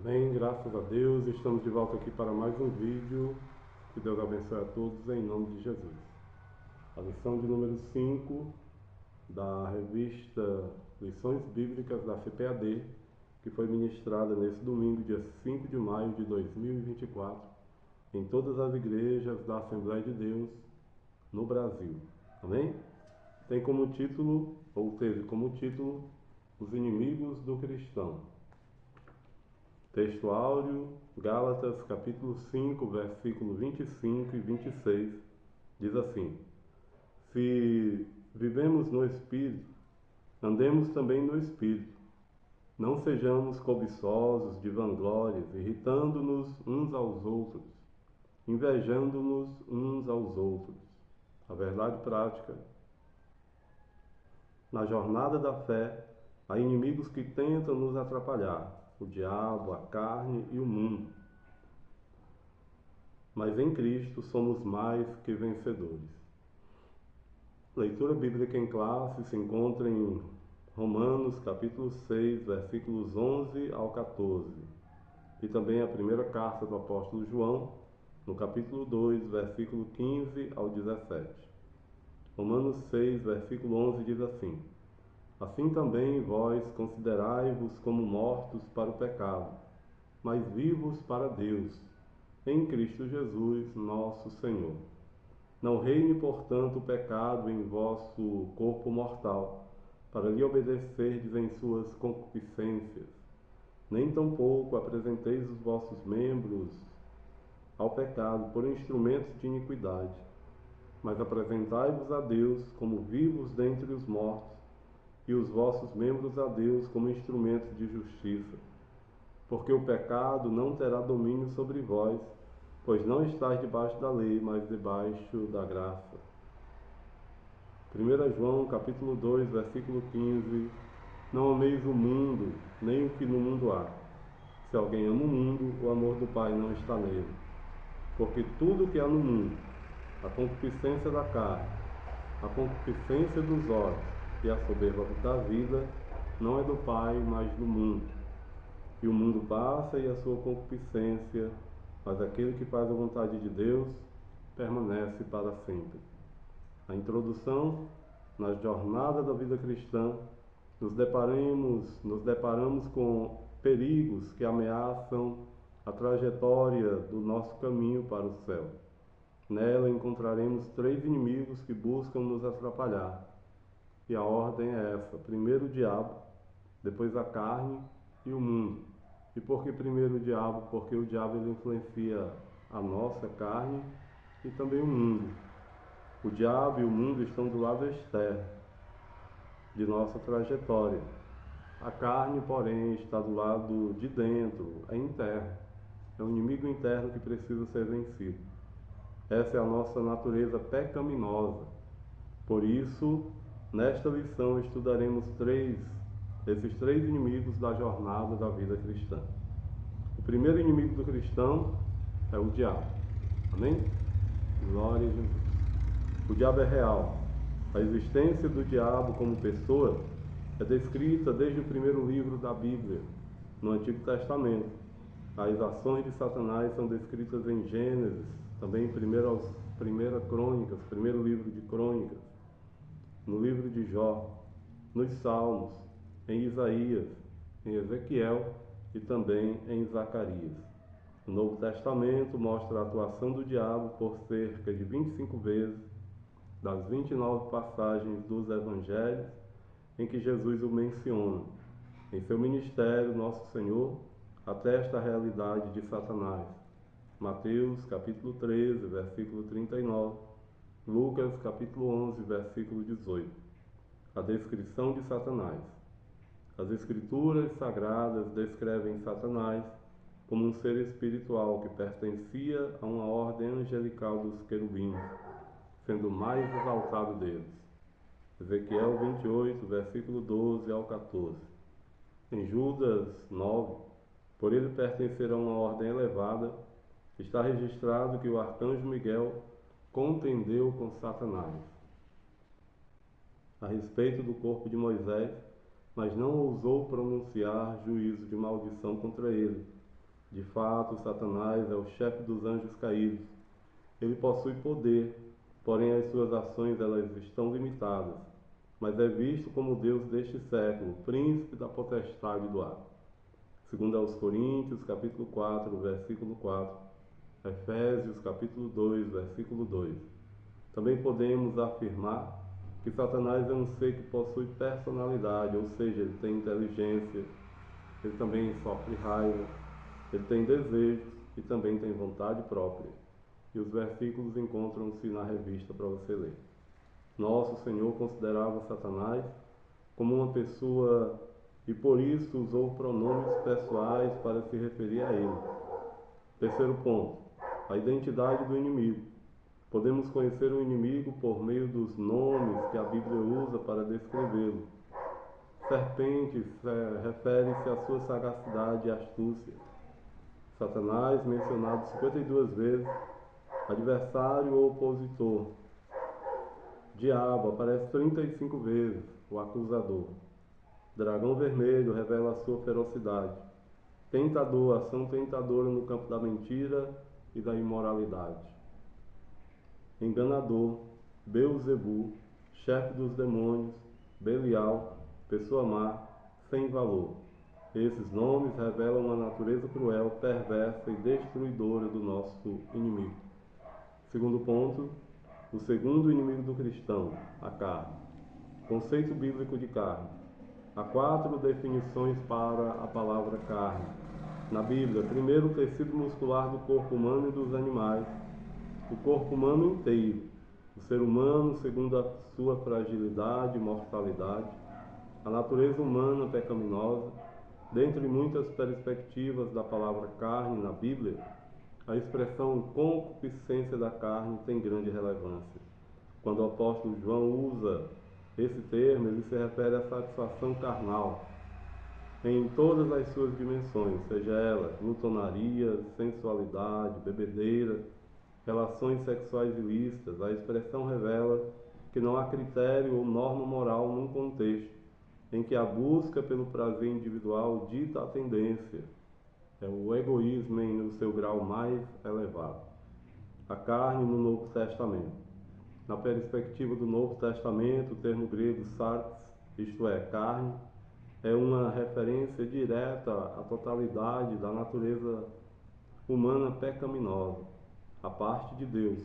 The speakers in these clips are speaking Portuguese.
Amém, graças a Deus, estamos de volta aqui para mais um vídeo. Que Deus abençoe a todos em nome de Jesus. A lição de número 5 da revista Lições Bíblicas da CPAD, que foi ministrada nesse domingo, dia 5 de maio de 2024, em todas as igrejas da Assembleia de Deus no Brasil. Amém? Tem como título, ou teve como título, Os Inimigos do Cristão. Texto áureo, Gálatas capítulo 5, versículo 25 e 26, diz assim: Se vivemos no Espírito, andemos também no Espírito. Não sejamos cobiçosos de vanglórias, irritando-nos uns aos outros, invejando-nos uns aos outros. A verdade prática: na jornada da fé, há inimigos que tentam nos atrapalhar: o diabo, a carne e o mundo. Mas em Cristo somos mais que vencedores. Leitura bíblica em classe se encontra em Romanos capítulo 6, versículos 11 ao 14. E também a primeira carta do apóstolo João, no capítulo 2, versículo 15 ao 17. Romanos 6, versículo 11 diz assim: Assim também vós considerai-vos como mortos para o pecado, mas vivos para Deus, em Cristo Jesus, nosso Senhor. Não reine, portanto, o pecado em vosso corpo mortal, para lhe obedecerdes em suas concupiscências. Nem tampouco apresenteis os vossos membros ao pecado por instrumentos de iniquidade, mas apresentai-vos a Deus como vivos dentre os mortos, e os vossos membros a Deus como instrumentos de justiça. Porque o pecado não terá domínio sobre vós, pois não estáis debaixo da lei, mas debaixo da graça. 1 João capítulo 2, versículo 15: Não ameis o mundo, nem o que no mundo há. Se alguém ama o mundo, o amor do Pai não está nele. Porque tudo o que há no mundo, a concupiscência da carne, a concupiscência dos olhos e a soberba da vida, não é do Pai, mas do mundo. E o mundo passa e a sua concupiscência, mas aquele que faz a vontade de Deus permanece para sempre. A introdução: na jornada da vida cristã, nos deparamos com perigos que ameaçam a trajetória do nosso caminho para o céu. Nela encontraremos 3 inimigos que buscam nos atrapalhar. E a ordem é essa: primeiro o diabo, depois a carne e o mundo. E por que primeiro o diabo? Porque o diabo ele influencia a nossa carne e também o mundo. O diabo e o mundo estão do lado externo de nossa trajetória. A carne, porém, está do lado de dentro, é interno. É um inimigo interno que precisa ser vencido. Essa é a nossa natureza pecaminosa. Por isso, nesta lição estudaremos esses três inimigos da jornada da vida cristã. O primeiro inimigo do cristão é o diabo. Amém? Glória a Jesus. O diabo é real. A existência do diabo como pessoa é descrita desde o primeiro livro da Bíblia, no Antigo Testamento. As ações de Satanás são descritas em Gênesis, também em 1 Crônicas, primeiro livro de Crônicas, no livro de Jó, nos Salmos, em Isaías, em Ezequiel e também em Zacarias. O Novo Testamento mostra a atuação do diabo por cerca de 25 vezes, das 29 passagens dos Evangelhos em que Jesus o menciona. Em seu ministério, Nosso Senhor atesta a realidade de Satanás. Mateus capítulo 13, versículo 39, Lucas capítulo 11, versículo 18. A descrição de Satanás. As Escrituras Sagradas descrevem Satanás como um ser espiritual que pertencia a uma ordem angelical dos querubins, sendo o mais exaltado deles. Ezequiel 28, versículo 12 ao 14. Em Judas 9, por ele pertencer a uma ordem elevada, está registrado que o arcanjo Miguel contendeu com Satanás a respeito do corpo de Moisés, mas não ousou pronunciar juízo de maldição contra ele, De fato, Satanás é o chefe dos anjos caídos. Ele possui poder, porém as suas ações elas estão limitadas, mas é visto como Deus deste século, príncipe da potestade do ar. Segundo aos Coríntios, capítulo 4, versículo 4, Efésios, capítulo 2, versículo 2. Também podemos afirmar que Satanás é um ser que possui personalidade, ou seja, ele tem inteligência, ele também sofre raiva, ele tem desejos e também tem vontade própria. E os versículos encontram-se na revista para você ler. Nosso Senhor considerava Satanás como uma pessoa e por isso usou pronomes pessoais para se referir a ele. Terceiro ponto, a identidade do inimigo. Podemos conhecer o inimigo por meio dos nomes que a Bíblia usa para descrevê-lo. Serpente refere-se à sua sagacidade e astúcia. Satanás, mencionado 52 vezes, adversário ou opositor. Diabo aparece 35 vezes, o acusador. Dragão vermelho revela a sua ferocidade. Tentador, ação tentadora no campo da mentira e da imoralidade. Enganador, Beelzebu, chefe dos demônios, Belial, pessoa má, sem valor. Esses nomes revelam a natureza cruel, perversa e destruidora do nosso inimigo. Segundo ponto, o segundo inimigo do cristão, a carne. Conceito bíblico de carne. Há 4 definições para a palavra carne. Na Bíblia, primeiro, o tecido muscular do corpo humano e dos animais, o corpo humano inteiro, o ser humano segundo a sua fragilidade e mortalidade, a natureza humana pecaminosa. Dentre muitas perspectivas da palavra carne na Bíblia, a expressão concupiscência da carne tem grande relevância. Quando o apóstolo João usa esse termo, ele se refere à satisfação carnal, em todas as suas dimensões, seja ela glutonaria, sensualidade, bebedeira, relações sexuais ilícitas. A expressão revela que não há critério ou norma moral num contexto em que a busca pelo prazer individual dita a tendência. É o egoísmo no seu grau mais elevado. A carne no Novo Testamento. Na perspectiva do Novo Testamento, o termo grego sarx, isto é, carne, é uma referência direta à totalidade da natureza humana pecaminosa, a parte de Deus,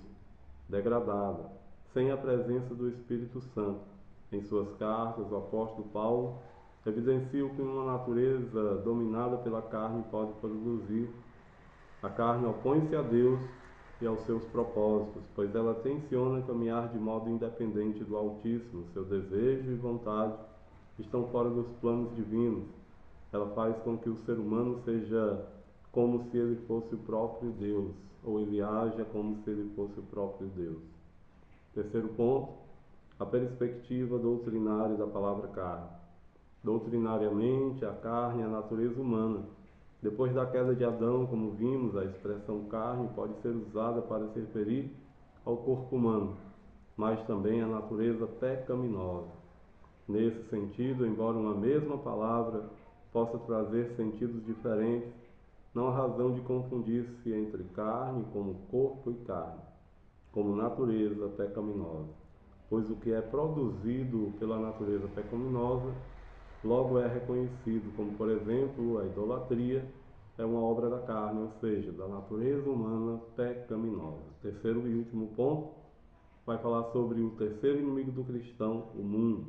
degradada, sem a presença do Espírito Santo. Em suas cartas, o apóstolo Paulo evidencia o que uma natureza dominada pela carne pode produzir. A carne opõe-se a Deus e aos seus propósitos, pois ela tenciona caminhar de modo independente do Altíssimo. Seu desejo e vontade estão fora dos planos divinos. Ela faz com que o ser humano seja como se ele fosse o próprio Deus, ou ele haja como se ele fosse o próprio Deus. Terceiro ponto, a perspectiva doutrinária da palavra carne. Doutrinariamente, a carne é a natureza humana. Depois da queda de Adão, como vimos, a expressão carne pode ser usada para se referir ao corpo humano, mas também à natureza pecaminosa. Nesse sentido, embora uma mesma palavra possa trazer sentidos diferentes, não há razão de confundir-se entre carne como corpo e carne, como natureza pecaminosa, pois o que é produzido pela natureza pecaminosa logo é reconhecido, como por exemplo a idolatria é uma obra da carne, ou seja, da natureza humana pecaminosa. Terceiro e último ponto, vai falar sobre o terceiro inimigo do cristão, o mundo.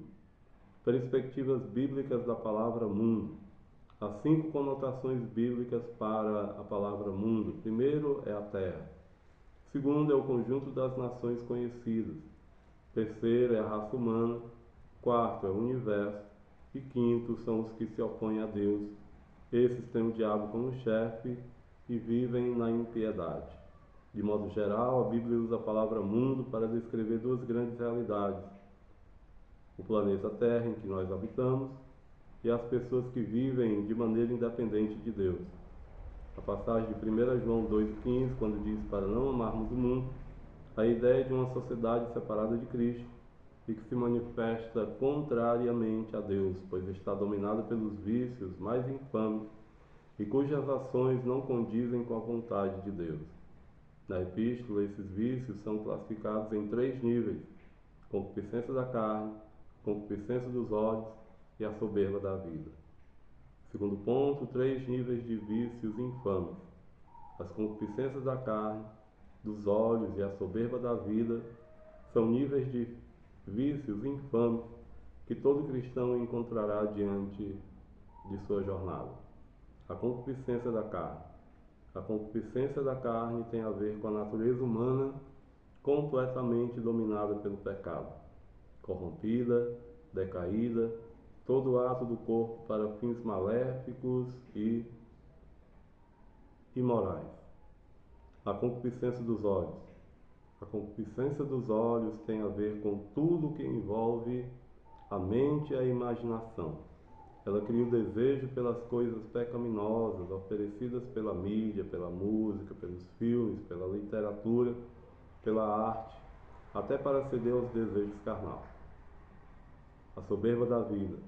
Perspectivas bíblicas da palavra mundo. Há 5 conotações bíblicas para a palavra mundo. Primeiro é a terra. Segundo é o conjunto das nações conhecidas. Terceiro é a raça humana. Quarto é o universo. E quinto são os que se opõem a Deus. Esses têm o diabo como chefe e vivem na impiedade. De modo geral, a Bíblia usa a palavra mundo para descrever 2 grandes realidades: o planeta Terra em que nós habitamos e as pessoas que vivem de maneira independente de Deus. A passagem de 1 João 2,15, quando diz para não amarmos o mundo, a ideia de uma sociedade separada de Cristo e que se manifesta contrariamente a Deus, pois está dominada pelos vícios mais infames e cujas ações não condizem com a vontade de Deus. Na epístola, esses vícios são classificados em 3 níveis: concupiscência da carne, concupiscência dos olhos e a soberba da vida. Segundo ponto, 3 níveis de vícios infames. As concupiscências da carne, dos olhos e a soberba da vida são níveis de vícios infames que todo cristão encontrará diante de sua jornada. A concupiscência da carne. A concupiscência da carne tem a ver com a natureza humana completamente dominada pelo pecado, corrompida, decaída, todo ato do corpo para fins maléficos e imorais. A concupiscência dos olhos. A concupiscência dos olhos tem a ver com tudo que envolve a mente e a imaginação. Ela cria o desejo pelas coisas pecaminosas oferecidas pela mídia, pela música, pelos filmes, pela literatura, pela arte, até para ceder aos desejos carnais. A soberba da vida.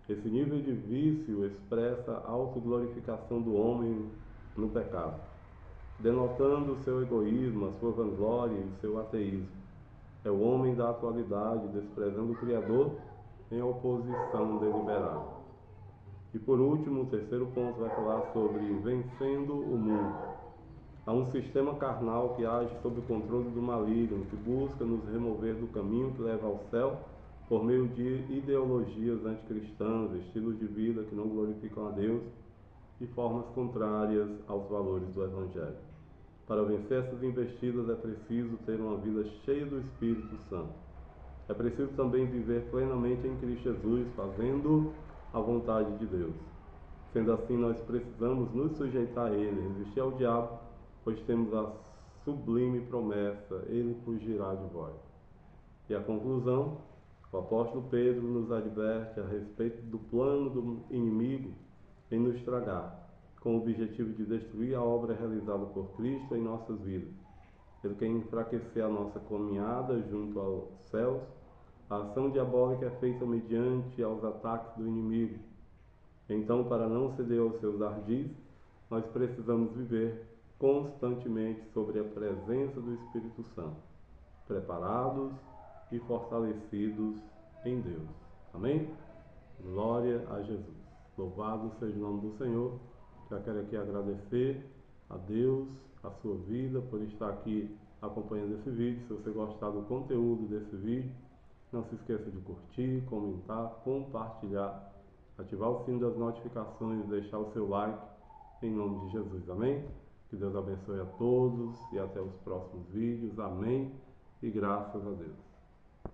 Esse nível de vício expressa a autoglorificação do homem no pecado, denotando o seu egoísmo, a sua vanglória e o seu ateísmo. É o homem da atualidade desprezando o Criador em oposição deliberada. E por último, o terceiro ponto vai falar sobre vencendo o mundo. Há um sistema carnal que age sob o controle do maligno, que busca nos remover do caminho que leva ao céu por meio de ideologias anticristãs, estilos de vida que não glorificam a Deus e formas contrárias aos valores do Evangelho. Para vencer essas investidas é preciso ter uma vida cheia do Espírito Santo. É preciso também viver plenamente em Cristo Jesus, fazendo a vontade de Deus. Sendo assim, nós precisamos nos sujeitar a Ele, resistir ao diabo, pois temos a sublime promessa: Ele fugirá de vós. E a conclusão, o apóstolo Pedro nos adverte a respeito do plano do inimigo em nos tragar, com o objetivo de destruir a obra realizada por Cristo em nossas vidas. Ele quer enfraquecer a nossa caminhada junto aos céus. A ação diabólica é feita mediante aos ataques do inimigo. Então, para não ceder aos seus ardis, nós precisamos viver constantemente sobre a presença do Espírito Santo, preparados e fortalecidos em Deus. Amém? Glória a Jesus. Louvado seja o nome do Senhor. Já quero aqui agradecer a Deus, a sua vida, por estar aqui acompanhando esse vídeo. Se você gostar do conteúdo desse vídeo, não se esqueça de curtir, comentar, compartilhar, ativar o sino das notificações e deixar o seu like, em nome de Jesus. Amém? Que Deus abençoe a todos e até os próximos vídeos. Amém? E graças a Deus.